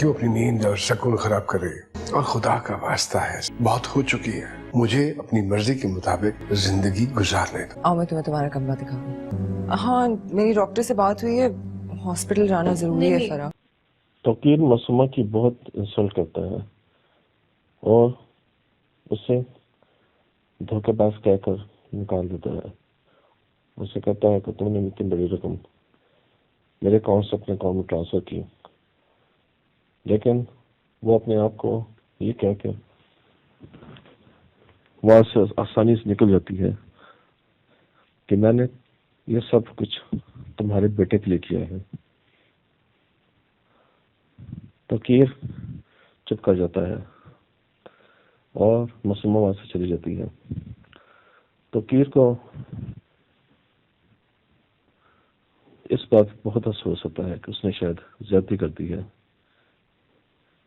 क्यों अपनी नींद और सुकून खराब करे? और खुदा का वास्ता है, बहुत हो चुकी है, मुझे अपनी मर्जी के मुताबिक जिंदगी गुजारने दो। आओ मैं तुम्हें तुम्हारा कमरा दिखाऊं। हाँ, मेरी डॉक्टर से बात हुई है, हॉस्पिटल जाना जरूरी है फरा। तौकीर मासूमा की बहुत इंसल्ट करता है और उसे धोखेबाज कहकर निकाल देता है। उसे कहता है कि तुमने इतनी बड़ी रकम मेरे अकाउंट से अपने अकाउंट में ट्रांसफर की, लेकिन वो अपने आप को ये कह के वहां से आसानी से निकल जाती है कि मैंने ये सब कुछ तुम्हारे बेटे के लिए किया है। तौकीर चुप कर जाता है और मासूमा वहां से चली जाती है। तौकीर को इस बात बहुत अफसोस होता है कि उसने शायद ज्यादती कर दी है,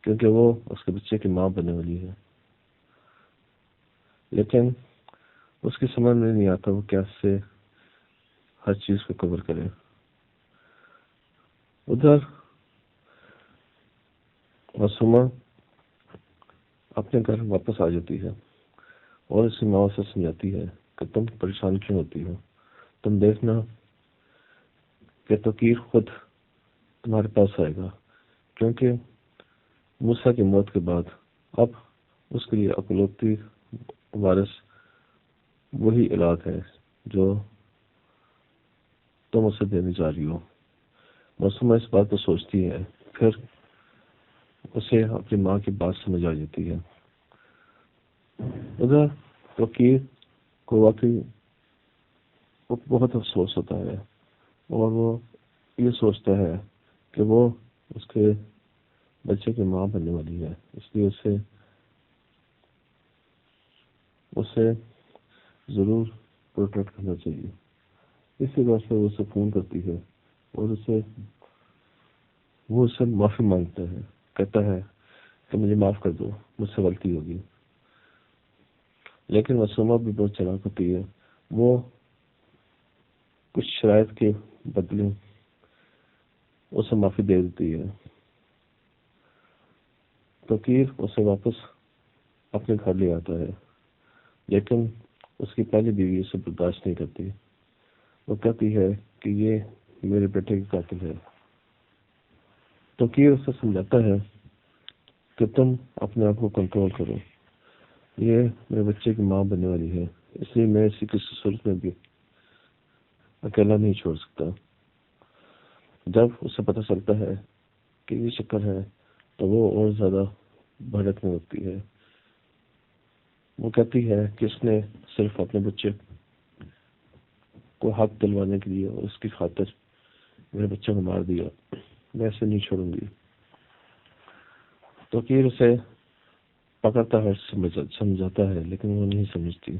क्योंकि वो उसके बच्चे की माँ बनने वाली है, लेकिन उसकी समझ में नहीं आता वो कैसे हर चीज को कवर करे। उधर मासूमा अपने घर वापस आ जाती है और उसकी माँ से समझाती है कि तुम परेशान क्यों होती हो, तुम देखना कि तौकीर खुद तुम्हारे पास आएगा, क्योंकि मूसा की मौत के बाद अब उसके लिए अकलौती वारिस वही औलाद है जो तुम उसे देने जा रही हो। मासूमा इस बात को सोचती है, फिर उसे अपनी माँ की बात समझ आ जाती है। उधर तौकीर को वाकई बहुत अफसोस होता है और वो ये सोचता है कि वो उसके बच्चे की माँ बनने वाली है, इसलिए उसे जरूर प्रोटेक्ट करना चाहिए। इसी वजह से वो उसे फोन करती है और वो उससे माफी मांगता है, कहता है कि मुझे माफ कर दो, मुझसे गलती होगी। लेकिन मासूमा भी बहुत चालाक होती है, वो कुछ शराइत के बदले उसे माफी दे देती है। तौकीर उसे वापस अपने घर ले आता है, लेकिन उसकी पहली बीवी उसे बर्दाश्त नहीं करती। वो कहती है कि ये मेरे बेटे की कातिल है। तौकीर उसे समझाता है कि तुम अपने आप को कंट्रोल करो, ये मेरे बच्चे की माँ बनने वाली है, इसलिए मैं इसी किसी सूरत में भी अकेला नहीं छोड़ सकता। जब उसे पता चलता है कि ये चक्कर है तो वो और ज्यादा भड़कने लगती है। वो कहती है कि उसने सिर्फ अपने बच्चे को हक दिलवाने के लिए और उसकी खातिर मेरे बच्चे को मार दिया, मैं इसे नहीं छोड़ूंगी। तो फिर उसे पकड़ता है, समझाता है, लेकिन वो नहीं समझती।